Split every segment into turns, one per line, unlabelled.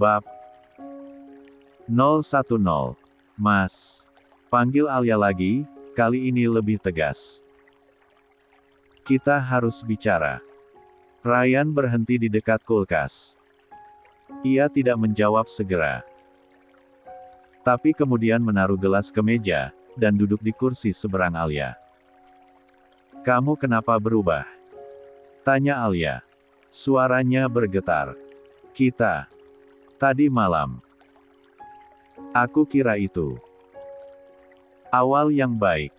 Bab 010. Mas. Panggil Alia lagi, kali ini lebih tegas. Kita harus bicara. Ryan berhenti di dekat kulkas. Ia tidak menjawab segera. Tapi kemudian menaruh gelas ke meja, dan duduk di kursi seberang Alia. Kamu kenapa berubah? Tanya Alia. Suaranya bergetar. Kita. Tadi malam. Aku kira itu awal yang baik.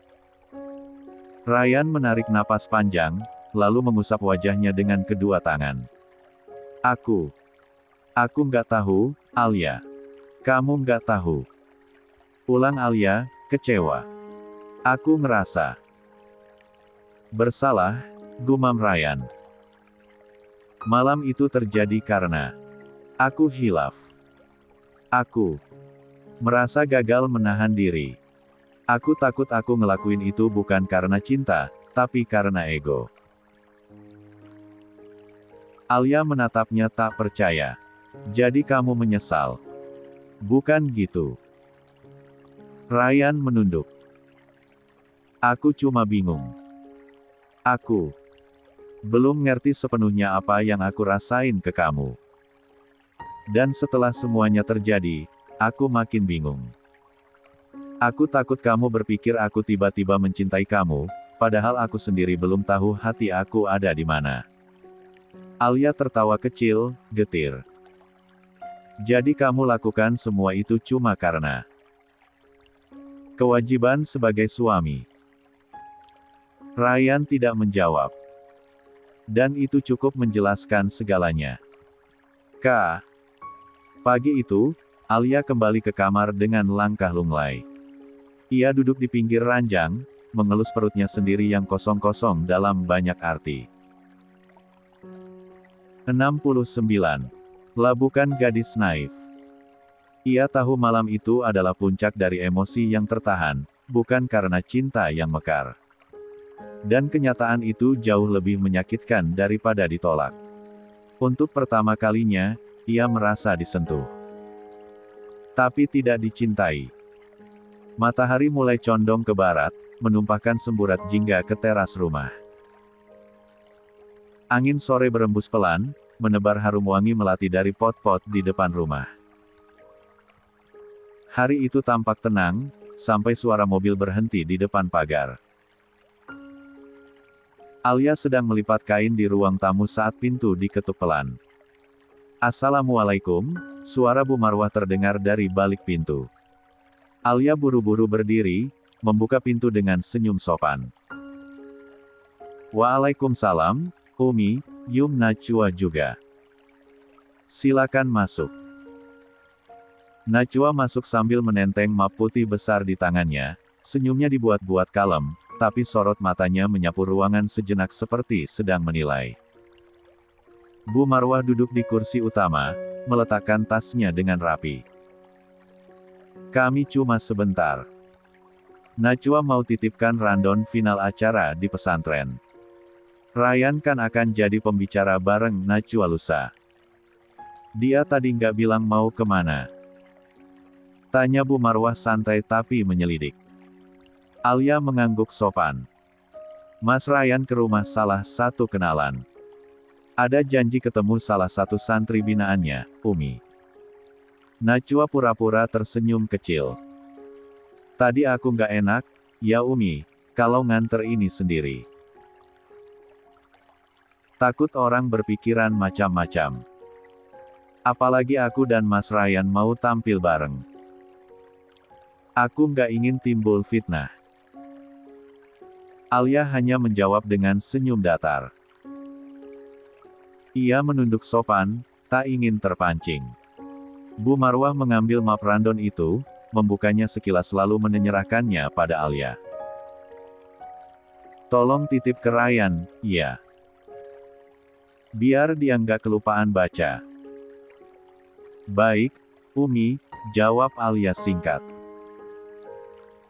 Ryan menarik napas panjang, lalu mengusap wajahnya dengan kedua tangan. Aku nggak tahu, Alia. Kamu nggak tahu. Ulang Alia, kecewa. Aku ngerasa bersalah, gumam Ryan. Malam itu terjadi karena aku hilaf. Aku merasa gagal menahan diri. Aku takut aku ngelakuin itu bukan karena cinta, tapi karena ego. Alia menatapnya tak percaya. Jadi kamu menyesal? Bukan gitu. Ryan menunduk. Aku cuma bingung. Aku belum ngerti sepenuhnya apa yang aku rasain ke kamu. Dan setelah semuanya terjadi, aku makin bingung. Aku takut kamu berpikir aku tiba-tiba mencintai kamu, padahal aku sendiri belum tahu hati aku ada di mana. Alia tertawa kecil, getir. Jadi kamu lakukan semua itu cuma karena kewajiban sebagai suami. Ryan tidak menjawab. Dan itu cukup menjelaskan segalanya. Pagi itu, Alia kembali ke kamar dengan langkah lunglai. Ia duduk di pinggir ranjang, mengelus perutnya sendiri yang kosong-kosong dalam banyak arti. 69. Labukan gadis naif. Ia tahu malam itu adalah puncak dari emosi yang tertahan, bukan karena cinta yang mekar. Dan kenyataan itu jauh lebih menyakitkan daripada ditolak. Untuk pertama kalinya, ia merasa disentuh. Tapi tidak dicintai. Matahari mulai condong ke barat, menumpahkan semburat jingga ke teras rumah. Angin sore berembus pelan, menebar harum wangi melati dari pot-pot di depan rumah. Hari itu tampak tenang, sampai suara mobil berhenti di depan pagar. Alia sedang melipat kain di ruang tamu saat pintu diketuk pelan. Assalamualaikum, suara Bu Marwah terdengar dari balik pintu. Alia buru-buru berdiri, membuka pintu dengan senyum sopan. Waalaikumsalam, Umi, Yum Najwa juga. Silakan masuk. Najwa masuk sambil menenteng map putih besar di tangannya, senyumnya dibuat-buat kalem, tapi sorot matanya menyapu ruangan sejenak seperti sedang menilai. Bu Marwah duduk di kursi utama, meletakkan tasnya dengan rapi. Kami cuma sebentar. Najwa mau titipkan rundown final acara di pesantren. Ryan kan akan jadi pembicara bareng Najwa lusa. Dia tadi nggak bilang mau kemana. Tanya Bu Marwah santai tapi menyelidik. Alia mengangguk sopan. Mas Ryan ke rumah salah satu kenalan. Ada janji ketemu salah satu santri binaannya, Umi. Najwa pura-pura tersenyum kecil. Tadi aku nggak enak, ya Umi, kalau nganter ini sendiri. Takut orang berpikiran macam-macam. Apalagi aku dan Mas Ryan mau tampil bareng. Aku nggak ingin timbul fitnah. Alia hanya menjawab dengan senyum datar. Ia menunduk sopan, tak ingin terpancing. Bu Marwah mengambil map rundown itu, membukanya sekilas lalu menyerahkannya pada Alia. Tolong titip ke Ryan, ya. Biar dia nggak kelupaan baca. Baik, Umi, jawab Alia singkat.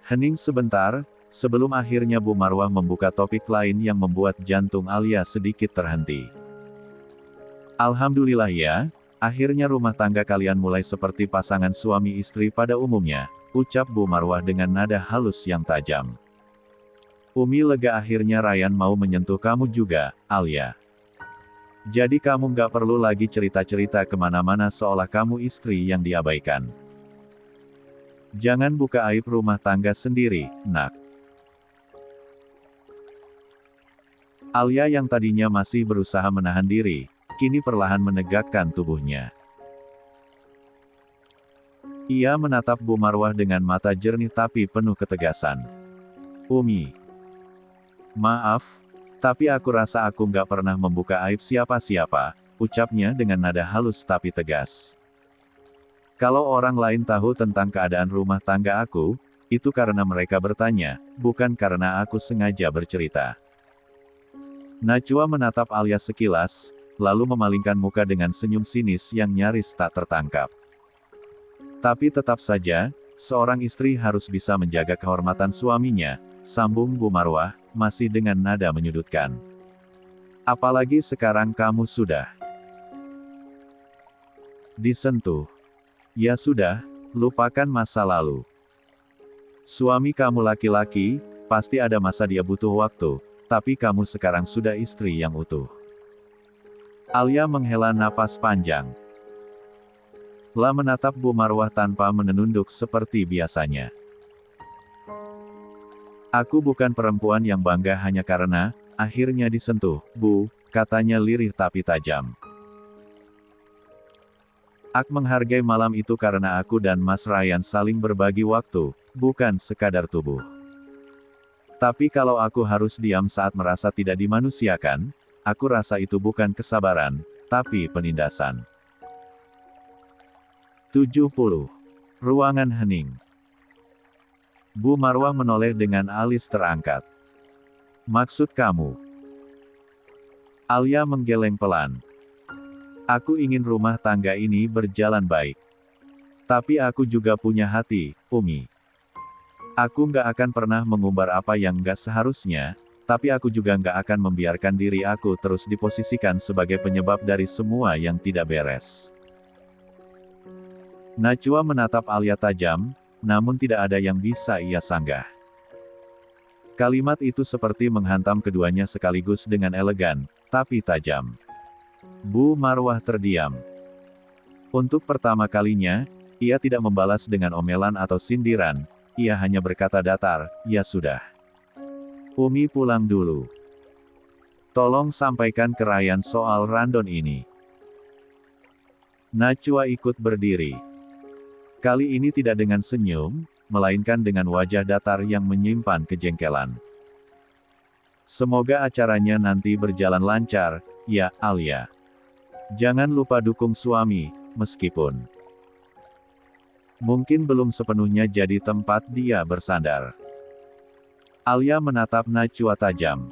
Hening sebentar, sebelum akhirnya Bu Marwah membuka topik lain yang membuat jantung Alia sedikit terhenti. Alhamdulillah ya, Akhirnya rumah tangga kalian mulai seperti pasangan suami istri pada umumnya, ucap Bu Marwah dengan nada halus yang tajam. Umi lega, akhirnya Ryan mau menyentuh kamu juga, Alia. Jadi kamu nggak perlu lagi cerita-cerita kemana-mana seolah kamu istri yang diabaikan. Jangan buka aib rumah tangga sendiri, nak. Alia yang tadinya masih berusaha menahan diri, kini perlahan menegakkan tubuhnya. Ia menatap Bu Marwah dengan mata jernih tapi penuh ketegasan. Umi. Maaf, tapi aku rasa aku nggak pernah membuka aib siapa-siapa, ucapnya dengan nada halus tapi tegas. Kalau orang lain tahu tentang keadaan rumah tangga aku, itu karena mereka bertanya, bukan karena aku sengaja bercerita. Najwa menatap Alia sekilas, lalu memalingkan muka dengan senyum sinis yang nyaris tak tertangkap. Tapi tetap saja, seorang istri harus bisa menjaga kehormatan suaminya, sambung Bu Marwah, masih dengan nada menyudutkan. Apalagi sekarang kamu sudah disentuh. Ya sudah, lupakan masa lalu. Suami kamu laki-laki, pasti ada masa dia butuh waktu, tapi kamu sekarang sudah istri yang utuh. Alia menghela napas panjang. La menatap Bu Marwah tanpa menunduk seperti biasanya. Aku bukan perempuan yang bangga hanya karena akhirnya disentuh, Bu, katanya lirih tapi tajam. Aku menghargai malam itu karena aku dan Mas Ryan saling berbagi waktu, bukan sekadar tubuh. Tapi kalau aku harus diam saat merasa tidak dimanusiakan, aku rasa itu bukan kesabaran, tapi penindasan. 70. Ruangan hening. Bu Marwah menoleh dengan alis terangkat. Maksud kamu? Alia menggeleng pelan. Aku ingin rumah tangga ini berjalan baik. Tapi aku juga punya hati, Umi. Aku nggak akan pernah mengumbar apa yang nggak seharusnya, tapi aku juga nggak akan membiarkan diri aku terus diposisikan sebagai penyebab dari semua yang tidak beres. Najwa menatap Alia tajam, namun tidak ada yang bisa ia sanggah. Kalimat itu seperti menghantam keduanya sekaligus dengan elegan, tapi tajam. Bu Marwah terdiam. Untuk pertama kalinya, ia tidak membalas dengan omelan atau sindiran, ia hanya berkata datar, ya sudah. Umi pulang dulu. Tolong sampaikan ke Ryan soal Randon ini. Najwa ikut berdiri. Kali ini tidak dengan senyum, melainkan dengan wajah datar yang menyimpan kejengkelan. Semoga acaranya nanti berjalan lancar, ya, Alia. Jangan lupa dukung suami, meskipun mungkin belum sepenuhnya jadi tempat dia bersandar. Alia menatap Najwa tajam.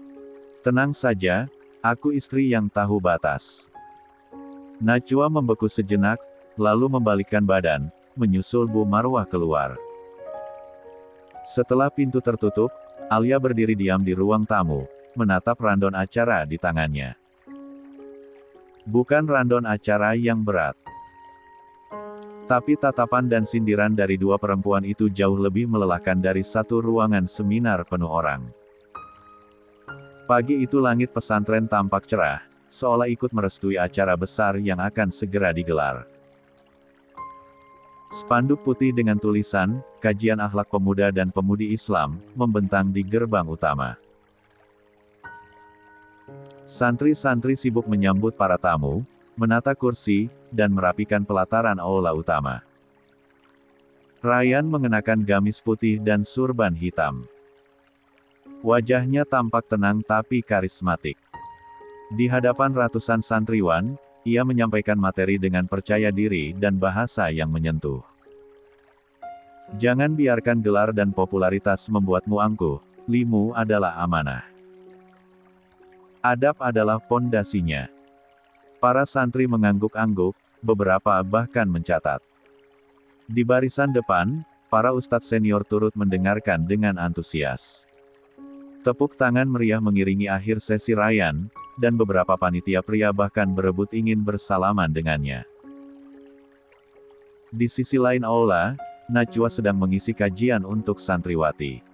Tenang saja, aku istri yang tahu batas. Najwa membeku sejenak, lalu membalikkan badan, menyusul Bu Marwah keluar. Setelah pintu tertutup, Alia berdiri diam di ruang tamu, menatap randon acara di tangannya. Bukan randon acara yang berat. Tapi tatapan dan sindiran dari dua perempuan itu jauh lebih melelahkan dari satu ruangan seminar penuh orang. Pagi itu langit pesantren tampak cerah, seolah ikut merestui acara besar yang akan segera digelar. Spanduk putih dengan tulisan, Kajian Akhlak Pemuda dan Pemudi Islam, membentang di gerbang utama. Santri-santri sibuk menyambut para tamu, menata kursi, dan merapikan pelataran aula utama. Ryan mengenakan gamis putih dan surban hitam. Wajahnya tampak tenang tapi karismatik. Di hadapan ratusan santriwan, ia menyampaikan materi dengan percaya diri dan bahasa yang menyentuh. Jangan biarkan gelar dan popularitas membuatmu angkuh, limu adalah amanah. Adab adalah pondasinya. Para santri mengangguk-angguk, beberapa bahkan mencatat. Di barisan depan, para ustadz senior turut mendengarkan dengan antusias. Tepuk tangan meriah mengiringi akhir sesi Ryan, dan beberapa panitia pria bahkan berebut ingin bersalaman dengannya. Di sisi lain aula, Najwa sedang mengisi kajian untuk santriwati.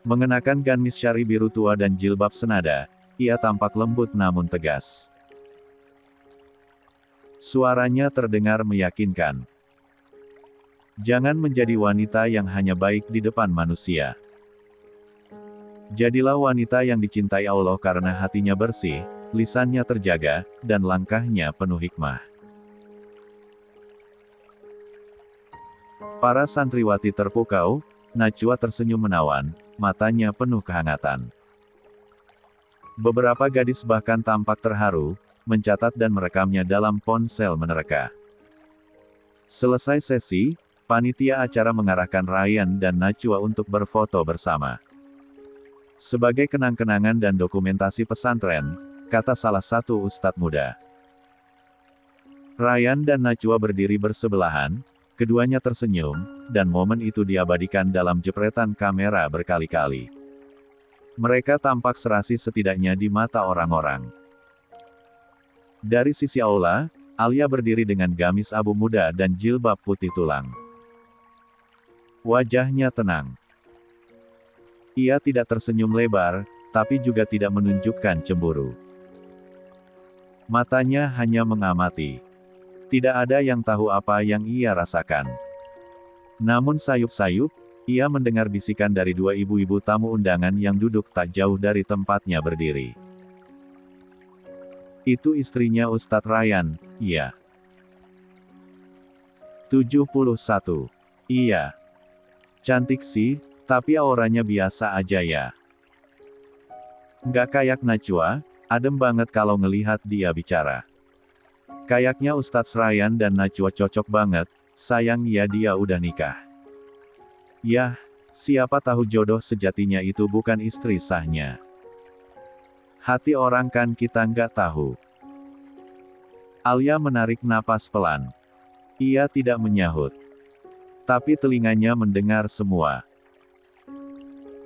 Mengenakan gamis syari biru tua dan jilbab senada, ia tampak lembut namun tegas. Suaranya terdengar meyakinkan. Jangan menjadi wanita yang hanya baik di depan manusia. Jadilah wanita yang dicintai Allah karena hatinya bersih, lisannya terjaga, dan langkahnya penuh hikmah. Para santriwati terpukau, Najwa tersenyum menawan, matanya penuh kehangatan. Beberapa gadis bahkan tampak terharu, mencatat dan merekamnya dalam ponsel menerka. Selesai sesi, panitia acara mengarahkan Ryan dan Najwa untuk berfoto bersama. Sebagai kenang-kenangan dan dokumentasi pesantren, kata salah satu ustadz muda. Ryan dan Najwa berdiri bersebelahan, keduanya tersenyum, dan momen itu diabadikan dalam jepretan kamera berkali-kali. Mereka tampak serasi setidaknya di mata orang-orang. Dari sisi aula, Alia berdiri dengan gamis abu muda dan jilbab putih tulang. Wajahnya tenang. Ia tidak tersenyum lebar, tapi juga tidak menunjukkan cemburu. Matanya hanya mengamati. Tidak ada yang tahu apa yang ia rasakan. Namun sayup-sayup, ia mendengar bisikan dari dua ibu-ibu tamu undangan yang duduk tak jauh dari tempatnya berdiri. Itu istrinya Ustadz Ryan, iya. 71. Iya. Cantik sih, tapi auranya biasa aja ya. Nggak kayak Najwa, adem banget kalau ngelihat dia bicara. Kayaknya Ustadz Ryan dan Najwa cocok banget, sayang ya dia udah nikah. Yah, siapa tahu jodoh sejatinya itu bukan istri sahnya. Hati orang kan kita nggak tahu. Alia menarik napas pelan. Ia tidak menyahut. Tapi telinganya mendengar semua.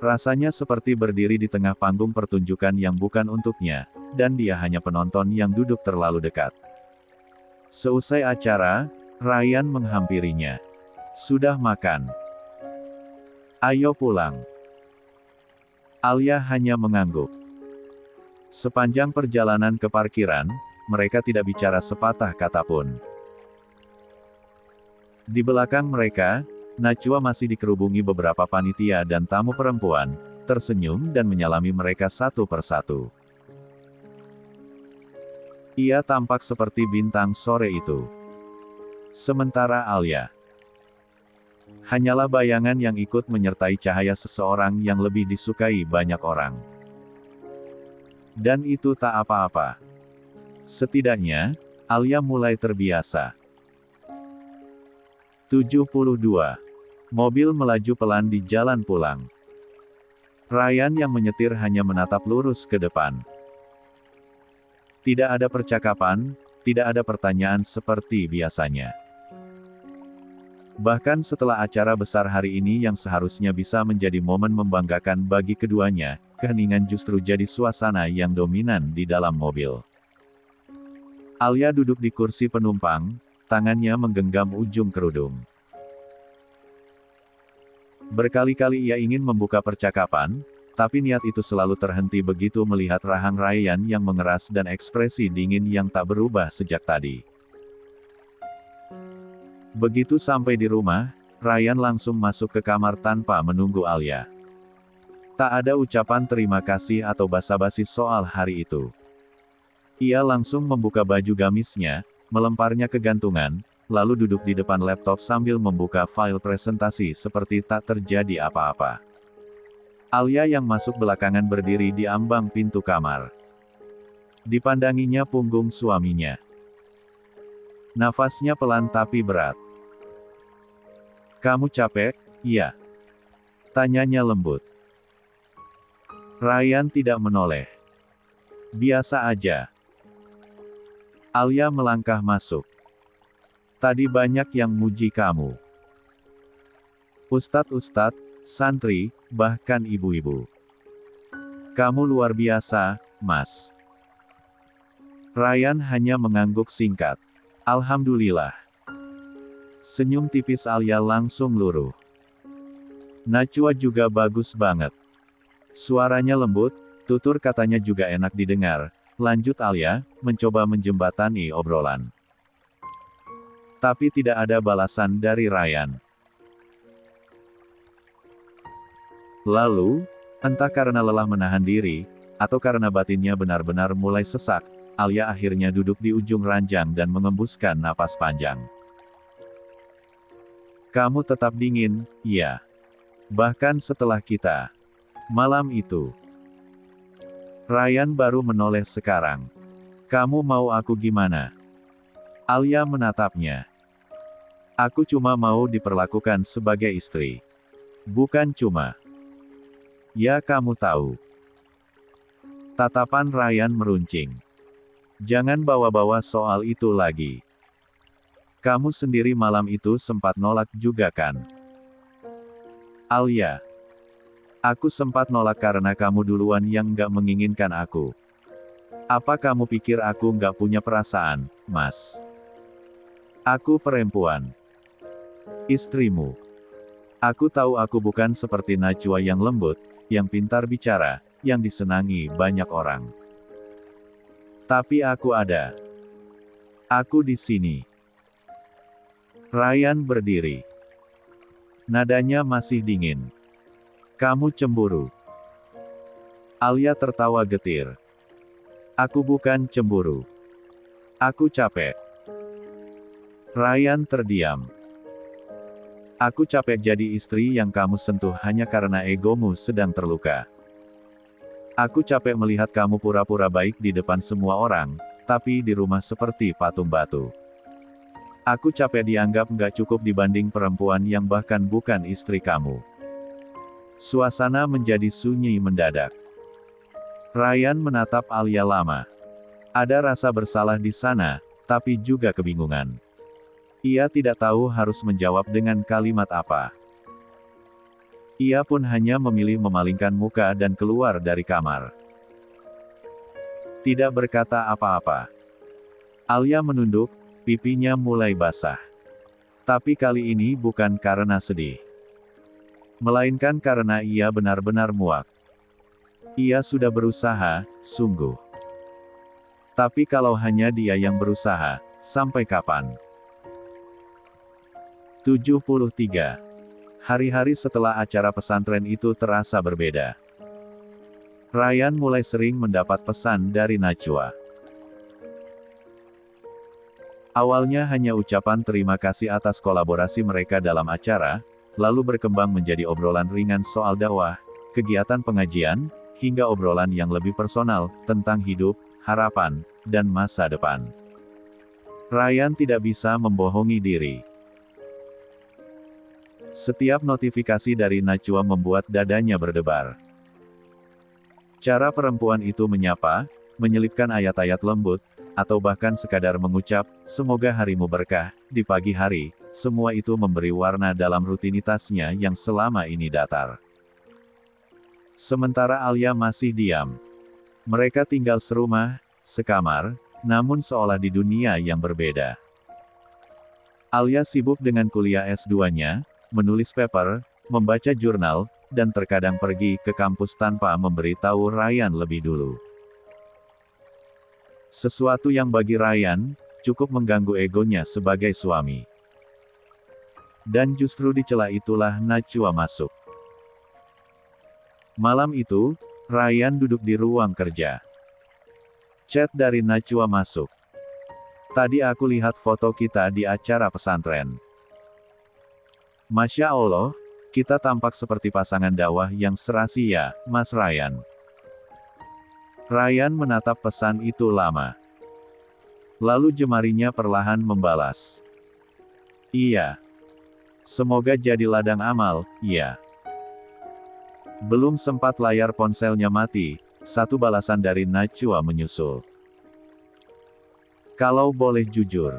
Rasanya seperti berdiri di tengah panggung pertunjukan yang bukan untuknya, dan dia hanya penonton yang duduk terlalu dekat. Seusai acara, Ryan menghampirinya. Sudah makan? Ayo pulang. Alia hanya mengangguk. Sepanjang perjalanan ke parkiran, mereka tidak bicara sepatah kata pun. Di belakang mereka, Najwa masih dikerubungi beberapa panitia dan tamu perempuan, tersenyum dan menyalami mereka satu persatu. Ia tampak seperti bintang sore itu. Sementara Alia hanyalah bayangan yang ikut menyertai cahaya seseorang yang lebih disukai banyak orang. Dan itu tak apa-apa. Setidaknya, Alia mulai terbiasa. 72. Mobil melaju pelan di jalan pulang. Ryan yang menyetir hanya menatap lurus ke depan. Tidak ada percakapan, tidak ada pertanyaan seperti biasanya. Bahkan setelah acara besar hari ini yang seharusnya bisa menjadi momen membanggakan bagi keduanya, keheningan justru jadi suasana yang dominan di dalam mobil. Alia duduk di kursi penumpang, tangannya menggenggam ujung kerudung. Berkali-kali ia ingin membuka percakapan, tapi niat itu selalu terhenti begitu melihat rahang Ryan yang mengeras dan ekspresi dingin yang tak berubah sejak tadi. Begitu sampai di rumah, Ryan langsung masuk ke kamar tanpa menunggu Alia. Tak ada ucapan terima kasih atau basa-basi soal hari itu. Ia langsung membuka baju gamisnya, melemparnya ke gantungan, lalu duduk di depan laptop sambil membuka file presentasi seperti tak terjadi apa-apa. Alia yang masuk belakangan berdiri di ambang pintu kamar. Dipandanginya punggung suaminya. Nafasnya pelan tapi berat. Kamu capek? Iya. Tanyanya lembut. Ryan tidak menoleh. Biasa aja. Alia melangkah masuk. Tadi banyak yang muji kamu. Ustadz-ustadz, santri, bahkan ibu-ibu. Kamu luar biasa, Mas. Ryan hanya mengangguk singkat. Alhamdulillah. Senyum tipis Alia langsung luruh. Najwa juga bagus banget. Suaranya lembut, tutur katanya juga enak didengar. Lanjut Alia, mencoba menjembatani obrolan. Tapi tidak ada balasan dari Ryan. Lalu, entah karena lelah menahan diri, atau karena batinnya benar-benar mulai sesak, Alia akhirnya duduk di ujung ranjang dan mengembuskan napas panjang. Kamu tetap dingin, ya. Bahkan setelah kita. Malam itu. Ryan baru menoleh sekarang. Kamu mau aku gimana? Alia menatapnya. Aku cuma mau diperlakukan sebagai istri. Bukan cuma. Ya kamu tahu. Tatapan Ryan meruncing. Jangan bawa-bawa soal itu lagi. Kamu sendiri malam itu sempat nolak juga kan? Alia. Aku sempat nolak karena kamu duluan yang nggak menginginkan aku. Apa kamu pikir aku nggak punya perasaan, Mas? Aku perempuan. Istrimu. Aku tahu aku bukan seperti Najwa yang lembut, yang pintar bicara, yang disenangi banyak orang. Tapi aku ada. Aku di sini. Ryan berdiri. Nadanya masih dingin. Kamu cemburu. Alia tertawa getir. Aku bukan cemburu. Aku capek. Ryan terdiam. Aku capek jadi istri yang kamu sentuh hanya karena egomu sedang terluka. Aku capek melihat kamu pura-pura baik di depan semua orang, tapi di rumah seperti patung batu. Aku capek dianggap nggak cukup dibanding perempuan yang bahkan bukan istri kamu. Suasana menjadi sunyi mendadak. Ryan menatap Alia lama. Ada rasa bersalah di sana, tapi juga kebingungan. Ia tidak tahu harus menjawab dengan kalimat apa. Ia pun hanya memilih memalingkan muka dan keluar dari kamar. Tidak berkata apa-apa. Alia menunduk, pipinya mulai basah. Tapi kali ini bukan karena sedih. Melainkan karena ia benar-benar muak. Ia sudah berusaha, sungguh. Tapi kalau hanya dia yang berusaha, sampai kapan? 73. Hari-hari setelah acara pesantren itu terasa berbeda. Ryan mulai sering mendapat pesan dari Najwa. Awalnya hanya ucapan terima kasih atas kolaborasi mereka dalam acara, lalu berkembang menjadi obrolan ringan soal dakwah, kegiatan pengajian, hingga obrolan yang lebih personal, tentang hidup, harapan, dan masa depan. Ryan tidak bisa membohongi diri. Setiap notifikasi dari Najwa membuat dadanya berdebar. Cara perempuan itu menyapa, menyelipkan ayat-ayat lembut, atau bahkan sekadar mengucap, semoga harimu berkah, di pagi hari, semua itu memberi warna dalam rutinitasnya yang selama ini datar. Sementara Alia masih diam. Mereka tinggal serumah, sekamar, namun seolah di dunia yang berbeda. Alia sibuk dengan kuliah S2-nya, menulis paper, membaca jurnal, dan terkadang pergi ke kampus tanpa memberitahu Ryan lebih dulu. Sesuatu yang bagi Ryan, cukup mengganggu egonya sebagai suami. Dan justru di celah itulah Najwa masuk. Malam itu, Ryan duduk di ruang kerja. Chat dari Najwa masuk. Tadi aku lihat foto kita di acara pesantren. Masya Allah, kita tampak seperti pasangan dakwah yang serasi ya, Mas Ryan. Ryan menatap pesan itu lama. Lalu jemarinya perlahan membalas. Iya. Semoga jadi ladang amal, ya. Belum sempat layar ponselnya mati, satu balasan dari Najwa menyusul. Kalau boleh jujur.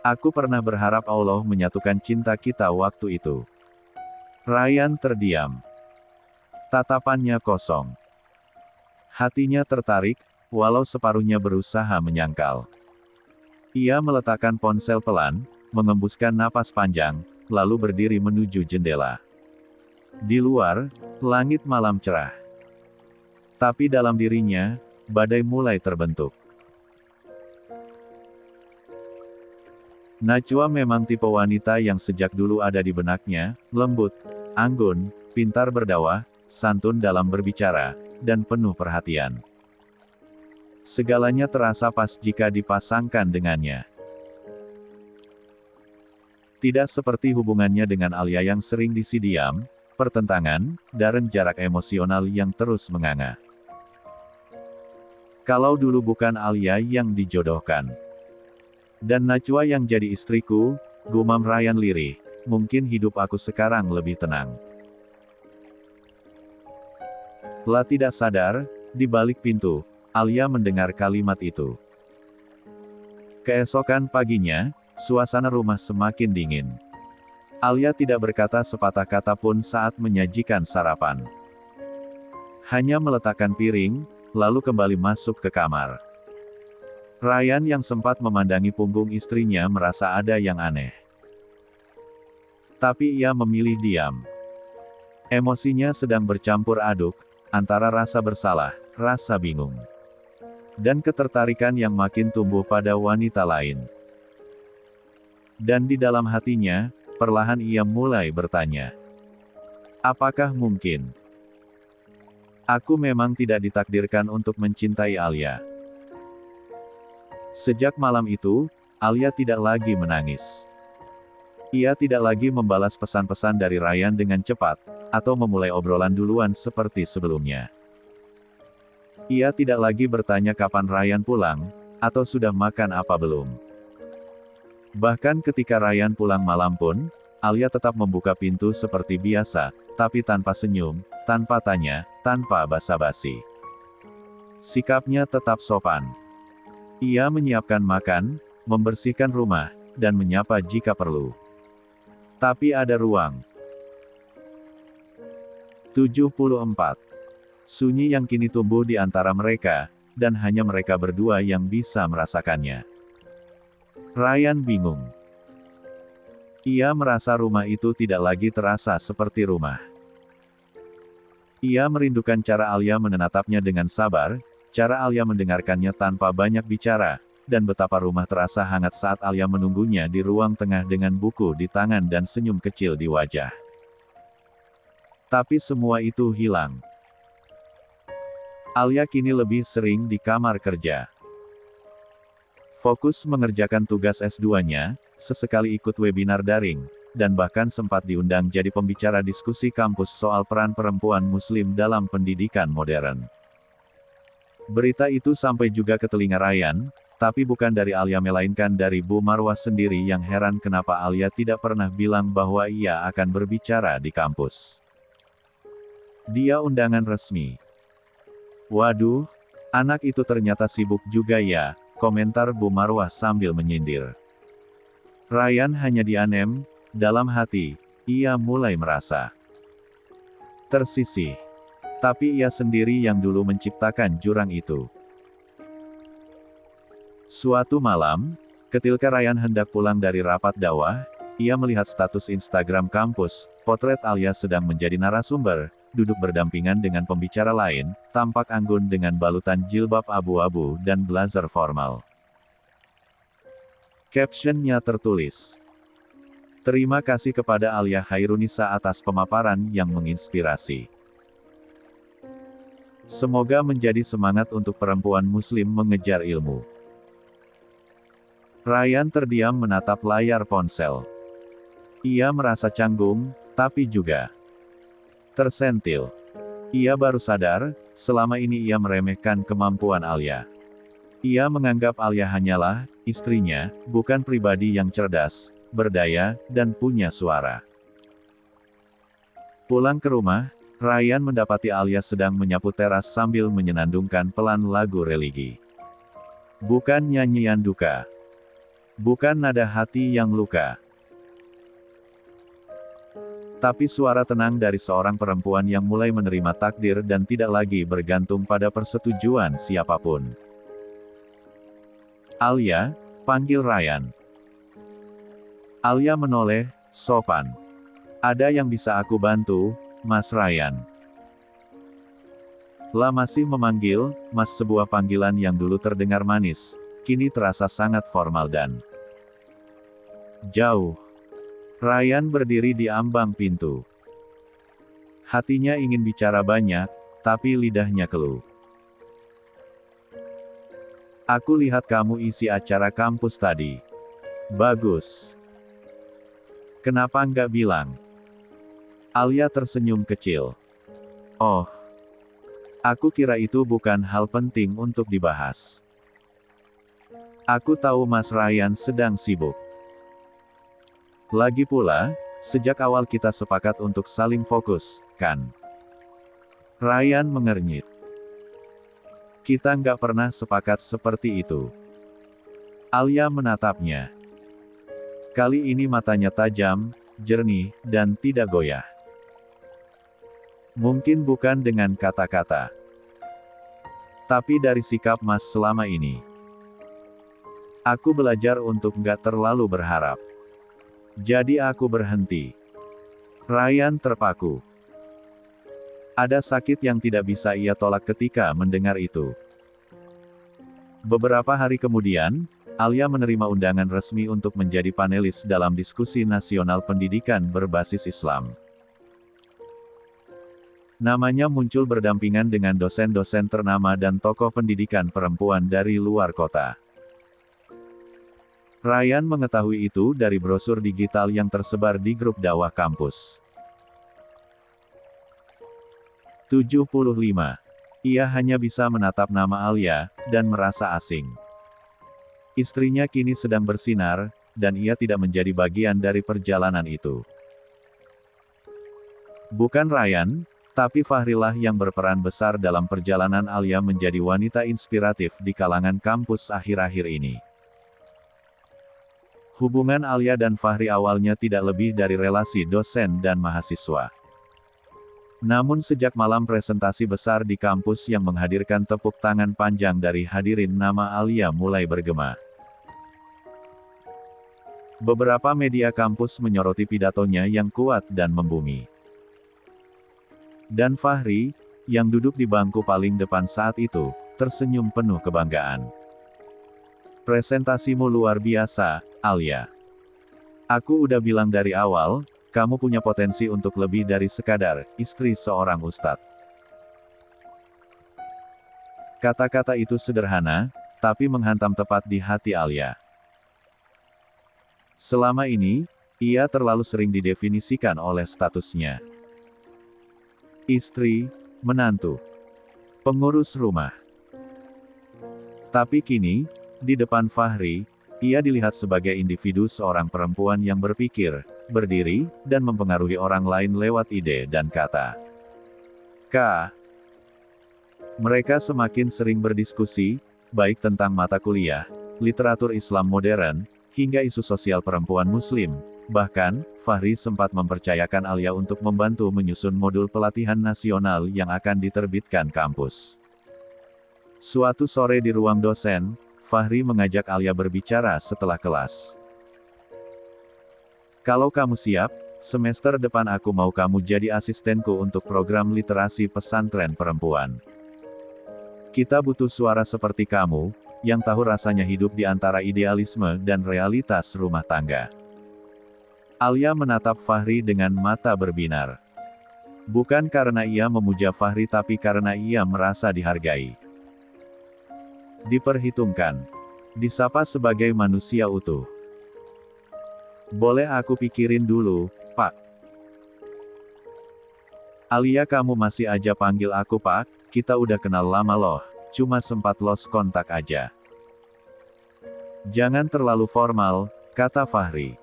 Aku pernah berharap Allah menyatukan cinta kita waktu itu. Ryan terdiam. Tatapannya kosong. Hatinya tertarik, walau separuhnya berusaha menyangkal. Ia meletakkan ponsel pelan, mengembuskan napas panjang, lalu berdiri menuju jendela. Di luar, langit malam cerah. Tapi dalam dirinya, badai mulai terbentuk. Najwa memang tipe wanita yang sejak dulu ada di benaknya, lembut, anggun, pintar berdakwah, santun dalam berbicara, dan penuh perhatian. Segalanya terasa pas jika dipasangkan dengannya. Tidak seperti hubungannya dengan Alia yang sering diisi diam, pertentangan, dan jarak emosional yang terus menganga. Kalau dulu bukan Alia yang dijodohkan, dan Najwa yang jadi istriku, gumam Ryan lirih, mungkin hidup aku sekarang lebih tenang. Lah tidak sadar, di balik pintu, Alia mendengar kalimat itu. Keesokan paginya, suasana rumah semakin dingin. Alia tidak berkata sepatah kata pun saat menyajikan sarapan. Hanya meletakkan piring, lalu kembali masuk ke kamar. Ryan yang sempat memandangi punggung istrinya merasa ada yang aneh. Tapi ia memilih diam. Emosinya sedang bercampur aduk, antara rasa bersalah, rasa bingung, dan ketertarikan yang makin tumbuh pada wanita lain. Dan di dalam hatinya, perlahan ia mulai bertanya. Apakah mungkin aku memang tidak ditakdirkan untuk mencintai Alia? Sejak malam itu, Alia tidak lagi menangis. Ia tidak lagi membalas pesan-pesan dari Ryan dengan cepat, atau memulai obrolan duluan seperti sebelumnya. Ia tidak lagi bertanya kapan Ryan pulang, atau sudah makan apa belum. Bahkan ketika Ryan pulang malam pun, Alia tetap membuka pintu seperti biasa, tapi tanpa senyum, tanpa tanya, tanpa basa-basi. Sikapnya tetap sopan. Ia menyiapkan makan, membersihkan rumah, dan menyapa jika perlu. Tapi ada ruang. 74. Sunyi yang kini tumbuh di antara mereka, dan hanya mereka berdua yang bisa merasakannya. Ryan bingung. Ia merasa rumah itu tidak lagi terasa seperti rumah. Ia merindukan cara Alia menatapnya dengan sabar, cara Alia mendengarkannya tanpa banyak bicara, dan betapa rumah terasa hangat saat Alia menunggunya di ruang tengah dengan buku di tangan dan senyum kecil di wajah. Tapi semua itu hilang. Alia kini lebih sering di kamar kerja. Fokus mengerjakan tugas S2-nya, sesekali ikut webinar daring, dan bahkan sempat diundang jadi pembicara diskusi kampus soal peran perempuan Muslim dalam pendidikan modern. Berita itu sampai juga ke telinga Ryan, tapi bukan dari Alia melainkan dari Bu Marwah sendiri yang heran kenapa Alia tidak pernah bilang bahwa ia akan berbicara di kampus. Dia undangan resmi. Waduh, anak itu ternyata sibuk juga ya, komentar Bu Marwah sambil menyindir. Ryan hanya dianem, dalam hati, ia mulai merasa tersisih. Tapi ia sendiri yang dulu menciptakan jurang itu. Suatu malam, ketika Ryan hendak pulang dari rapat dakwah, ia melihat status Instagram kampus, potret Alia sedang menjadi narasumber, duduk berdampingan dengan pembicara lain, tampak anggun dengan balutan jilbab abu-abu dan blazer formal. Caption-nya tertulis, "Terima kasih kepada Alia Khairunisa atas pemaparan yang menginspirasi. Semoga menjadi semangat untuk perempuan Muslim mengejar ilmu." Ryan terdiam menatap layar ponsel. Ia merasa canggung, tapi juga tersentil. Ia baru sadar, selama ini ia meremehkan kemampuan Alia. Ia menganggap Alia hanyalah istrinya, bukan pribadi yang cerdas, berdaya, dan punya suara. Pulang ke rumah, Ryan mendapati Alia sedang menyapu teras sambil menyenandungkan pelan lagu religi. Bukan nyanyian duka. Bukan nada hati yang luka. Tapi suara tenang dari seorang perempuan yang mulai menerima takdir dan tidak lagi bergantung pada persetujuan siapapun. "Alia," panggil Ryan. Alia menoleh, sopan. Ada yang bisa aku bantu, Mas Ryan? La masih memanggil, Mas, sebuah panggilan yang dulu terdengar manis, kini terasa sangat formal dan jauh. Ryan berdiri di ambang pintu. Hatinya ingin bicara banyak, tapi lidahnya keluh. Aku lihat kamu isi acara kampus tadi. Bagus. Kenapa nggak bilang? Alia tersenyum kecil. Oh. Aku kira itu bukan hal penting untuk dibahas. Aku tahu Mas Ryan sedang sibuk. Lagi pula, sejak awal kita sepakat untuk saling fokus, kan? Ryan mengernyit. Kita nggak pernah sepakat seperti itu. Alia menatapnya. Kali ini matanya tajam, jernih, dan tidak goyah. Mungkin bukan dengan kata-kata, tapi dari sikap Mas selama ini. Aku belajar untuk nggak terlalu berharap. Jadi aku berhenti. Ryan terpaku. Ada sakit yang tidak bisa ia tolak ketika mendengar itu. Beberapa hari kemudian, Alia menerima undangan resmi untuk menjadi panelis dalam diskusi nasional pendidikan berbasis Islam. Namanya muncul berdampingan dengan dosen-dosen ternama dan tokoh pendidikan perempuan dari luar kota. Ryan mengetahui itu dari brosur digital yang tersebar di grup dakwah kampus. 75. Ia hanya bisa menatap nama Alia, dan merasa asing. Istrinya kini sedang bersinar, dan ia tidak menjadi bagian dari perjalanan itu. Bukan Ryan, tapi Fahrilah yang berperan besar dalam perjalanan Alia menjadi wanita inspiratif di kalangan kampus akhir-akhir ini. Hubungan Alia dan Fahri awalnya tidak lebih dari relasi dosen dan mahasiswa. Namun sejak malam presentasi besar di kampus yang menghadirkan tepuk tangan panjang dari hadirin, nama Alia mulai bergema. Beberapa media kampus menyoroti pidatonya yang kuat dan membumi. Dan Fahri, yang duduk di bangku paling depan saat itu, tersenyum penuh kebanggaan. Presentasimu luar biasa, Alia. Aku udah bilang dari awal, kamu punya potensi untuk lebih dari sekadar istri seorang ustadz. Kata-kata itu sederhana, tapi menghantam tepat di hati Alia. Selama ini, ia terlalu sering didefinisikan oleh statusnya. Istri, menantu, pengurus rumah. Tapi kini, di depan Fahri, ia dilihat sebagai individu, seorang perempuan yang berpikir, berdiri, dan mempengaruhi orang lain lewat ide dan kata. Mereka semakin sering berdiskusi, baik tentang mata kuliah, literatur Islam modern, hingga isu sosial perempuan Muslim. Bahkan, Fahri sempat mempercayakan Alia untuk membantu menyusun modul pelatihan nasional yang akan diterbitkan kampus. Suatu sore di ruang dosen, Fahri mengajak Alia berbicara setelah kelas. Kalau kamu siap, semester depan aku mau kamu jadi asistenku untuk program literasi pesantren perempuan. Kita butuh suara seperti kamu, yang tahu rasanya hidup di antara idealisme dan realitas rumah tangga. Alia menatap Fahri dengan mata berbinar. Bukan karena ia memuja Fahri, tapi karena ia merasa dihargai. Diperhitungkan. Disapa sebagai manusia utuh. Boleh aku pikirin dulu, Pak? Alia, kamu masih aja panggil aku Pak, kita udah kenal lama loh, cuma sempat lost kontak aja. Jangan terlalu formal, kata Fahri.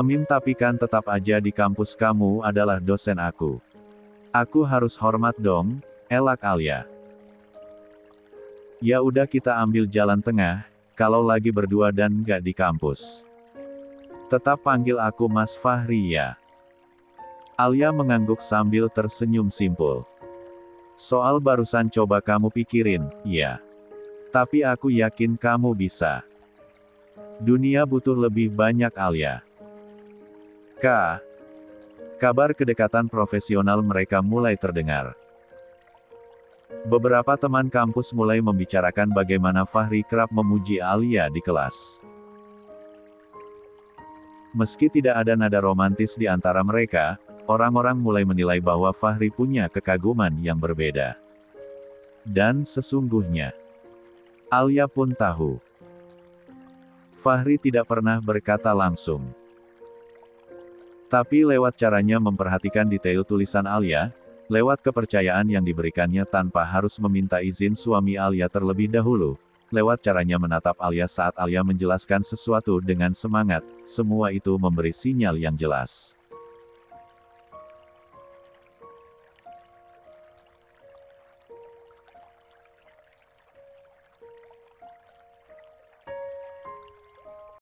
Tapi kan tetap aja di kampus kamu adalah dosen aku. Aku harus hormat dong, elak Alia. Ya udah, kita ambil jalan tengah, kalau lagi berdua dan nggak di kampus. Tetap panggil aku Mas Fahri ya. Alia mengangguk sambil tersenyum simpul. Soal barusan coba kamu pikirin, ya. Tapi aku yakin kamu bisa. Dunia butuh lebih banyak Alia. Kabar kedekatan profesional mereka mulai terdengar. Beberapa teman kampus mulai membicarakan bagaimana Fahri kerap memuji Alia di kelas. Meski tidak ada nada romantis di antara mereka, orang-orang mulai menilai bahwa Fahri punya kekaguman yang berbeda. Dan sesungguhnya, Alia pun tahu. Fahri tidak pernah berkata langsung. Tapi lewat caranya memperhatikan detail tulisan Alia, lewat kepercayaan yang diberikannya tanpa harus meminta izin suami Alia terlebih dahulu, lewat caranya menatap Alia saat Alia menjelaskan sesuatu dengan semangat, semua itu memberi sinyal yang jelas.